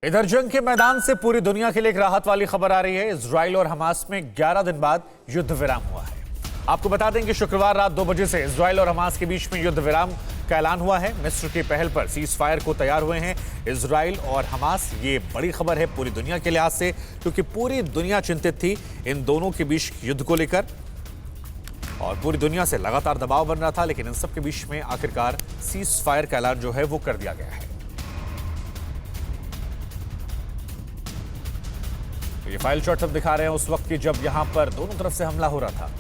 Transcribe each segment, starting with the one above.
इधर जंग के मैदान से पूरी दुनिया के लिए एक राहत वाली खबर आ रही है। इजराइल और हमास में 11 दिन बाद युद्ध विराम हुआ है। आपको बता दें कि शुक्रवार रात 2 बजे से इजराइल और हमास के बीच में युद्ध विराम का ऐलान हुआ है। मिस्र की पहल पर सीज फायर को तैयार हुए हैं इजराइल और हमास। ये बड़ी खबर है पूरी दुनिया के लिहाज से, क्योंकि पूरी दुनिया चिंतित थी इन दोनों के बीच युद्ध को लेकर और पूरी दुनिया से लगातार दबाव बन रहा था। लेकिन इन सब के बीच में आखिरकार सीज फायर का ऐलान जो है वो कर दिया गया है। ये फाइल शॉट हम दिखा रहे हैं उस वक्त की जब यहां पर दोनों तरफ से हमला हो रहा था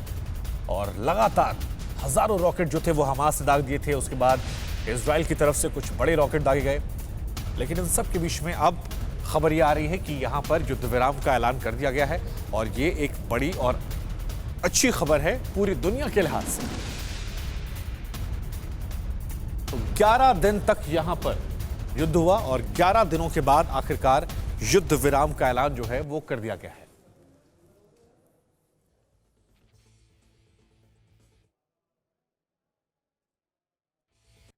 और लगातार हजारों रॉकेट जो थे वो हमास ने दाग दिए थे। उसके बाद इजराइल की तरफ से कुछ बड़े रॉकेट दागे गए। लेकिन इन सब के बीच में अब खबर ये आ रही है कि यहां पर युद्ध विराम का ऐलान कर दिया गया है और ये एक बड़ी और अच्छी खबर है पूरी दुनिया के लिहाज से। तो 11 दिन तक यहां पर युद्ध हुआ और 11 दिनों के बाद आखिरकार युद्ध विराम का ऐलान जो है वो कर दिया गया है।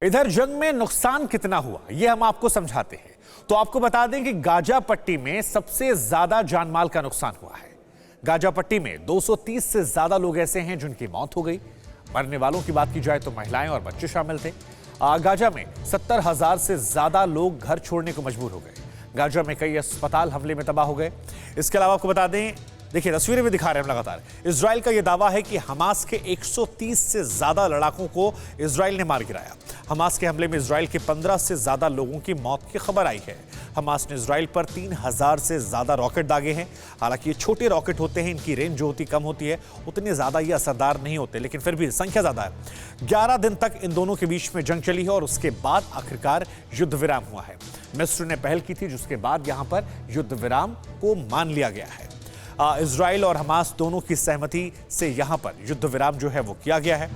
इधर जंग में नुकसान कितना हुआ ये हम आपको समझाते हैं। तो आपको बता दें कि गाजा पट्टी में सबसे ज्यादा जानमाल का नुकसान हुआ है। गाजा पट्टी में 230 से ज्यादा लोग ऐसे हैं जिनकी मौत हो गई। मरने वालों की बात की जाए तो महिलाएं और बच्चे शामिल थे। गाजा में 70,000 से ज्यादा लोग घर छोड़ने को मजबूर हो गए। गाजा में कई अस्पताल हमले में तबाह हो गए। इसके अलावा आपको बता दें, देखिए तस्वीरें भी दिखा रहे हैं लगातार। इजराइल का यह दावा है कि हमास के 130 से ज्यादा लड़ाकों को इजराइल ने मार गिराया। हमास के हमले में इजराइल के 15 से ज्यादा लोगों की मौत की खबर आई है। हमास ने इजराइल पर 3000 से ज्यादा रॉकेट दागे हैं। हालांकि ये छोटे रॉकेट होते हैं, इनकी रेंज जो होती कम होती है, उतने ज्यादा ये असरदार नहीं होते, लेकिन फिर भी संख्या ज्यादा है। 11 दिन तक इन दोनों के बीच में जंग चली है और उसके बाद आखिरकार युद्ध विराम हुआ है। मिस्र ने पहल की थी जिसके बाद यहां पर युद्ध विराम को मान लिया गया है। इजराइल और हमास दोनों की सहमति से यहां पर युद्ध विराम जो है वो किया गया है।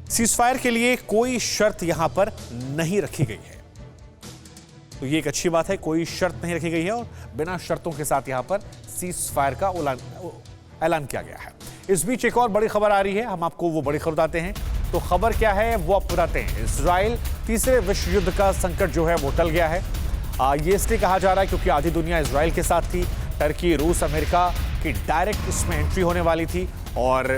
सीजफायर के लिए कोई शर्त यहां पर नहीं रखी गई है, तो ये एक अच्छी बात है। कोई शर्त नहीं रखी गई है और बिना शर्तों के साथ यहां पर सीजफायर का ऐलान किया गया है। इस बीच एक और बड़ी खबर आ रही है, हम आपको वो बड़ी खबर बताते हैं। तो खबर क्या है वो आप बताते हैं। इजराइल तीसरे विश्व युद्ध का संकट जो है वो टल गया है। ये इसलिए कहा जा रहा है क्योंकि आधी दुनिया इजराइल के साथ थी। टर्की, रूस, अमेरिका की डायरेक्ट इसमें एंट्री होने वाली थी और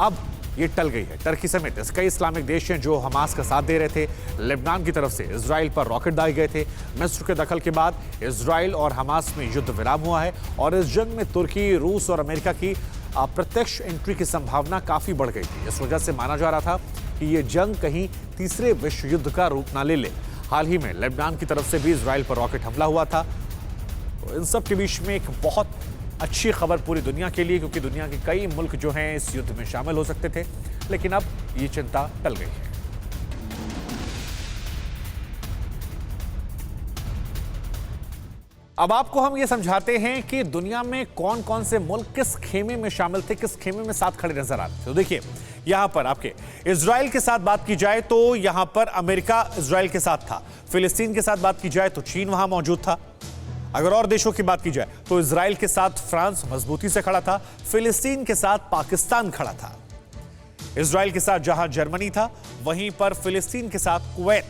अब ये टल गई है। टर्की समेत कई इस्लामिक देश हैं जो हमास का साथ दे रहे थे। लेबनान की तरफ से इजराइल पर रॉकेट दागे गए थे। मिस्र के दखल के बाद इजराइल और हमास में युद्ध विराम हुआ है और इस जंग में तुर्की, रूस और अमेरिका की अप्रत्यक्ष एंट्री की संभावना काफी बढ़ गई थी। इस वजह से माना जा रहा था कि यह जंग कहीं तीसरे विश्व युद्ध का रूप ना ले ले। हाल ही में लेबनान की तरफ से भी इजराइल पर रॉकेट हमला हुआ था। तो इन सब के बीच में एक बहुत अच्छी खबर पूरी दुनिया के लिए, क्योंकि दुनिया के कई मुल्क जो हैं इस युद्ध में शामिल हो सकते थे, लेकिन अब ये चिंता टल गई है। अब आपको हम ये समझाते हैं कि दुनिया में कौन कौन से मुल्क किस खेमे में शामिल थे, किस खेमे में साथ खड़े नजर आ रहे थे। तो देखिए यहां पर आपके इजराइल के साथ बात की जाए तो यहां पर अमेरिका इजराइल के साथ था। फिलिस्तीन के साथ बात की जाए तो चीन वहां मौजूद था। अगर और देशों की बात की जाए तो इजराइल के साथ फ्रांस मजबूती से खड़ा था। फिलिस्तीन के साथ पाकिस्तान खड़ा था। इजराइल के साथ जहां जर्मनी था, वहीं पर फिलिस्तीन के साथ कुवैत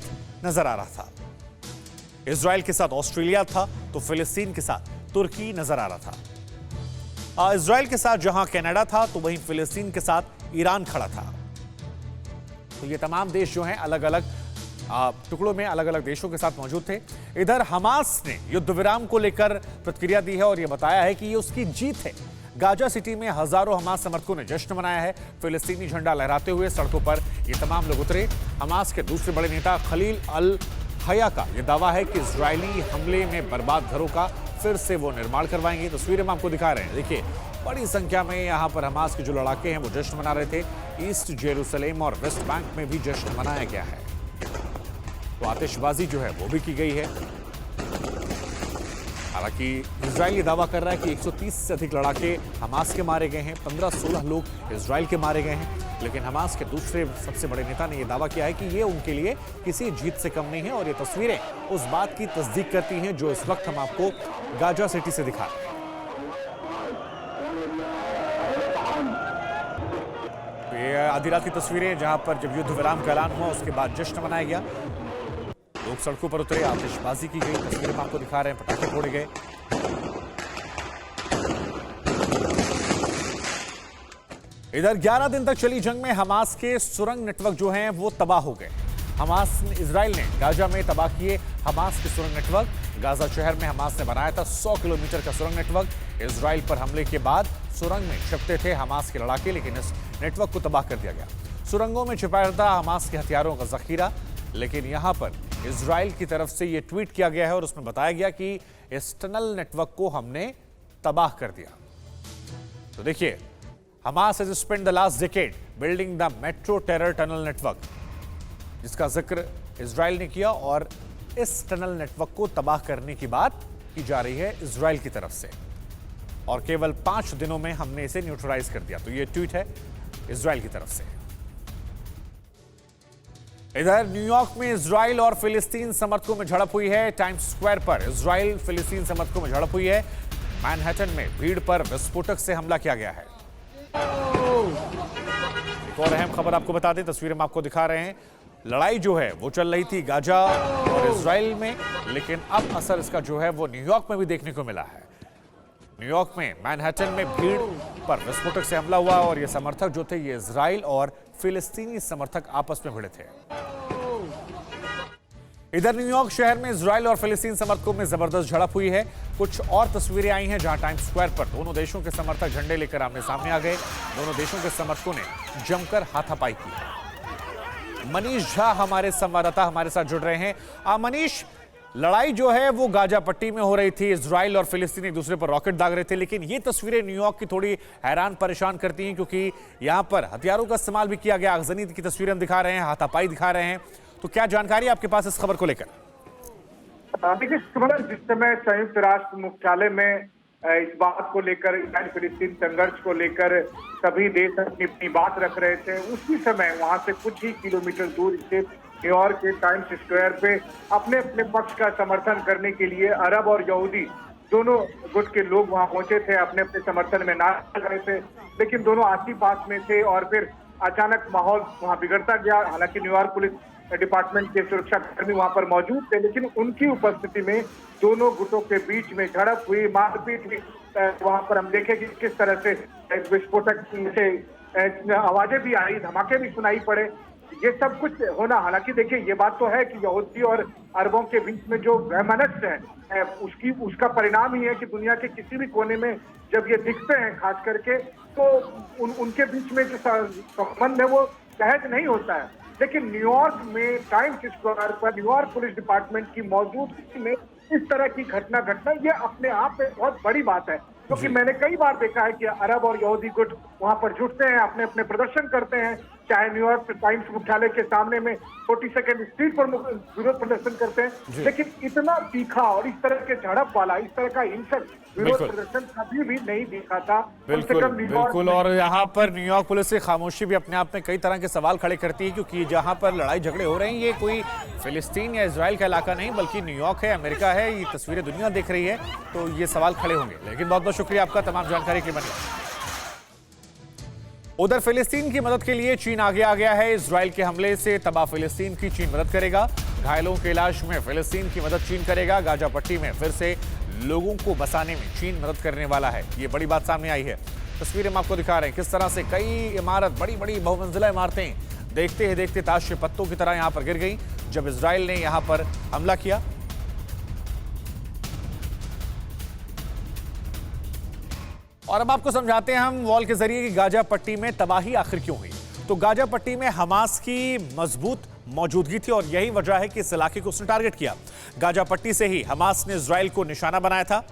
नजर आ रहा था। इजराइल के साथ ऑस्ट्रेलिया था तो फिलिस्तीन के साथ तुर्की नजर आ रहा था। इजराइल के साथ जहां कनाडा था तो वहीं फिलिस्तीन के साथ ईरान खड़ा था। तो ये तमाम देश जो हैं अलग अलग टुकड़ों में अलग अलग देशों के साथ मौजूद थे। इधर हमास ने युद्ध विराम को लेकर प्रतिक्रिया दी है और यह बताया है कि ये उसकी जीत है। गाजा सिटी में हजारों हमास समर्थकों ने जश्न मनाया है। फिलिस्तीनी झंडा लहराते हुए सड़कों पर ये तमाम लोग उतरे। हमास के दूसरे बड़े नेता खलील अल हया का यह दावा है कि इजरायली हमले में बर्बाद घरों का फिर से वो निर्माण करवाएंगे। तस्वीरें हम आपको दिखा रहे हैं। देखिए बड़ी संख्या में यहाँ पर हमास के जो लड़ाके हैं वो जश्न मना रहे थे। ईस्ट जेरूसलेम और वेस्ट बैंक में भी जश्न मनाया गया है। तो आतिशबाजी जो है वो भी की गई है। हालांकि इजराइल ये दावा कर रहा है कि 130 से अधिक लड़ाके हमास के मारे गए हैं, 15-16 लोग इजराइल के मारे गए हैं। लेकिन हमास के दूसरे सबसे बड़े नेता ने यह दावा किया है कि ये उनके लिए किसी जीत से कम नहीं है और ये तस्वीरें उस बात की तस्दीक करती हैं जो इस वक्त हम आपको गाजा सिटी से दिखा रहे हैं। ये आधी रात की तस्वीरें जहां पर जब युद्ध विराम का ऐलान हुआ उसके बाद जश्न मनाया गया। लोग सड़कों पर उतरे, आतिशबाजी की गई, तस्वीरें हम आपको दिखा रहे हैं, पटाखे फोड़े गए। इधर 11 दिन तक चली जंग में हमास के सुरंग नेटवर्क जो हैं वो तबाह हो गए। इजराइल ने गाजा में तबाह किए हमास के सुरंग नेटवर्क। गाजा शहर में हमास ने बनाया था 100 किलोमीटर का सुरंग नेटवर्क। इजराइल पर हमले के बाद सुरंग में छिपते थे हमास के लड़ाके, लेकिन इस नेटवर्क को तबाह कर दिया गया। सुरंगों में छिपाया था हमास के हथियारों का जखीरा, लेकिन यहां पर इजराइल की तरफ से यह ट्वीट किया गया है और उसमें बताया गया कि इस टनल नेटवर्क को हमने तबाह कर दिया। तो देखिए, Hamas has spent the last decade building the metro terror tunnel network, जिसका जिक्र इजराइल ने किया, और इस टनल नेटवर्क को तबाह करने की बात की जा रही है इजराइल की तरफ से, और केवल 5 दिनों में हमने इसे न्यूट्रलाइज कर दिया। तो ये ट्वीट है इजराइल की तरफ से। इधर न्यूयॉर्क में इजराइल और फिलिस्तीन समर्थकों में झड़प हुई है। टाइम्स स्क्वायर पर इजराइल फिलिस्तीन समर्थकों में झड़प हुई है। मैनहट्टन में भीड़ पर विस्फोटक से हमला किया गया है। एक और अहम खबर आपको बता दें, तस्वीरें हम आपको दिखा रहे हैं। लड़ाई जो है वो चल रही थी गाजा और इजराइल में, लेकिन अब असर इसका जो है वो न्यूयॉर्क में भी देखने को मिला है। न्यूयॉर्क में मैनहट्टन में भीड़ पर विस्फोटक से हमला हुआ और ये समर्थक जो थे ये इजराइल और फिलिस्तीनी समर्थक आपस में भिड़े थे। इधर न्यूयॉर्क शहर में इजराइल और फिलिस्तीन समर्थकों में जबरदस्त झड़प हुई है। कुछ और तस्वीरें आई हैं जहां टाइम्स स्क्वायर पर दोनों देशों के समर्थक झंडे लेकर आमने सामने आ गए। दोनों देशों के समर्थकों ने जमकर हाथापाई की। मनीष झा हमारे संवाददाता हमारे साथ जुड़ रहे हैं। मनीष, लड़ाई जो है वो गाजा पट्टी में हो रही थी, इजराइल और फिलिस्तीन एक दूसरे पर रॉकेट दाग रहे थे, लेकिन ये तस्वीरें न्यूयॉर्क की थोड़ी हैरान परेशान करती हैं, क्योंकि यहां पर हथियारों का इस्तेमाल भी किया गया। आगजनी की तस्वीरें हम दिखा रहे हैं, हाथापाई दिखा रहे हैं। तो क्या जानकारी आपके पास इस खबर को लेकर? देखिए, जिस समय संयुक्त राष्ट्र मुख्यालय में इस बात को लेकर, इजराइल फिलिस्तीन संघर्ष को लेकर सभी देश अपनी अपनी बात रख रहे थे, उसी समय वहां से कुछ ही किलोमीटर दूर स्थित न्यूयॉर्क के टाइम्स स्क्वायर पे अपने अपने पक्ष का समर्थन करने के लिए अरब और यहूदी दोनों गुट के लोग वहां पहुंचे थे। अपने अपने समर्थन में नारे लगा रहे थे, लेकिन दोनों आसी पास में थे और फिर अचानक माहौल वहां बिगड़ता गया। हालांकि न्यूयॉर्क पुलिस डिपार्टमेंट के सुरक्षा कर्मी वहां पर मौजूद थे, लेकिन उनकी उपस्थिति में दोनों गुटों के बीच में झड़प हुई, मारपीट हुई। वहां पर हम देखें कि किस तरह से विस्फोटक से आवाजें भी आई, धमाके भी सुनाई पड़े। ये सब कुछ होना, हालांकि देखिए ये बात तो है कि यहूदी और अरबों के बीच में जो वैमनस्य है उसका परिणाम ही है कि दुनिया के किसी भी कोने में जब ये दिखते हैं खास करके, तो उनके बीच में जो संबंध है वो सहज नहीं होता है। लेकिन न्यूयॉर्क में टाइम्स स्क्वायर पर न्यूयॉर्क पुलिस डिपार्टमेंट की मौजूदगी में इस तरह की घटना घटना ये अपने आप में बहुत बड़ी बात है, क्योंकि मैंने कई बार देखा है कि अरब और यहूदी गुट वहां पर जुटते हैं, अपने अपने प्रदर्शन करते हैं, चाहे न्यूयॉर्क टाइम्स मुख्यालय के सामने में 42nd स्ट्रीट पर विरोध प्रदर्शन करते हैं, लेकिन इतना तीखा और इस तरह के झड़प वाला, इस तरह का हिंसक विरोध प्रदर्शन कभी भी नहीं देखा था। बिल्कुल। और यहाँ पर न्यूयॉर्क पुलिस की खामोशी भी अपने आप में कई तरह के सवाल खड़े करती है, क्योंकि जहाँ पर लड़ाई झगड़े हो रहे हैं ये कोई फिलिस्तीन या इजराइल का इलाका नहीं, बल्कि न्यूयॉर्क है, अमेरिका है। ये तस्वीरें दुनिया देख रही है, तो ये सवाल खड़े होंगे। लेकिन बहुत बहुत शुक्रिया आपका तमाम जानकारी के लिए। उधर फिलिस्तीन की मदद के लिए चीन आगे आ गया है। इजराइल के हमले से तबाह फिलिस्तीन की चीन मदद करेगा। घायलों के इलाज में फिलिस्तीन की मदद चीन करेगा। गाजा पट्टी में फिर से लोगों को बसाने में चीन मदद करने वाला है, ये बड़ी बात सामने आई है। तस्वीरें हम आपको दिखा रहे हैं किस तरह से कई इमारत, बड़ी बड़ी बहुमंजिला इमारतें देखते ही देखते ताश के पत्तों की तरह यहां पर गिर गई जब इजराइल ने यहां पर हमला किया। और अब आपको समझाते हैं हम वॉल के जरिए कि गाजा पट्टी में तबाही आखिर क्यों हुई। तो गाजा पट्टी में हमास की मजबूत मौजूदगी थी और यही वजह है कि इस इलाके को उसने टारगेट किया। गाजा पट्टी से ही हमास ने इजराइल को निशाना बनाया था।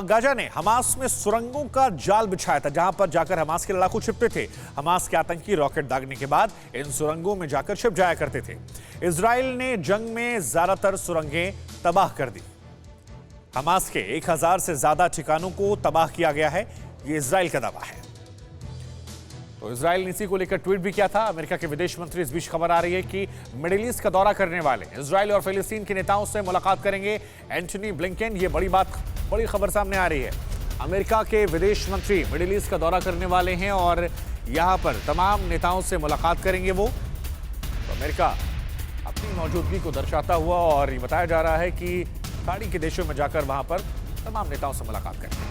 गाजा ने हमास में सुरंगों का जाल बिछाया था, जहां पर जाकर हमास के लड़ाकू छिपते थे। हमास के आतंकी रॉकेट दागने के बाद इन सुरंगों में जाकर छिप जाया करते थे। इजराइल ने जंग में ज्यादातर सुरंगें तबाह कर दी। हमास के 1000 से ज्यादा ठिकानों को तबाह किया गया है, ये इजराइल का दावा है। तो इजराइल ने इसी को लेकर ट्वीट भी किया था। अमेरिका के विदेश मंत्री इस बीच खबर आ रही है कि मिडिल ईस्ट का दौरा करने वाले इजराइल और फिलिस्तीन के नेताओं से मुलाकात करेंगे एंटनी ब्लिंकन। ये बड़ी खबर सामने आ रही है। अमेरिका के विदेश मंत्री मिडिल ईस्ट का दौरा करने वाले हैं और यहां पर तमाम नेताओं से मुलाकात करेंगे वो। तो अमेरिका अपनी मौजूदगी को दर्शाता हुआ और ये बताया जा रहा है कि खाड़ी के देशों में जाकर वहां पर तमाम नेताओं से मुलाकात करेंगे।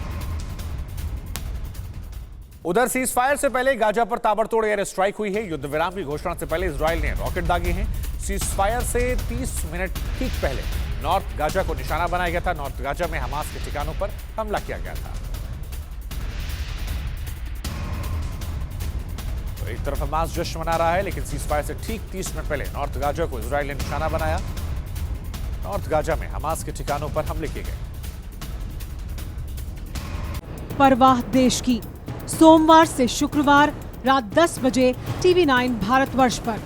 उधर सीज फायर से पहले गाजा पर ताबड़तोड़ एयर स्ट्राइक हुई है। युद्ध विराम की घोषणा से पहले इजराइल ने रॉकेट दागे हैं। सीज फायर से 30 मिनट ठीक पहले नॉर्थ गाजा को निशाना बनाया गया था। नॉर्थ गाजा में हमास के ठिकानों पर हमला किया गया था। तो एक तरफ हमास जश्न मना रहा है, लेकिन सीज फायर से ठीक 30 मिनट पहले नॉर्थ गाजा को इजराइल ने निशाना बनाया। नॉर्थ गाजा में हमास के ठिकानों पर हमले किए गए। परवाह देश की, सोमवार से शुक्रवार रात 10 बजे TV9 भारतवर्ष पर।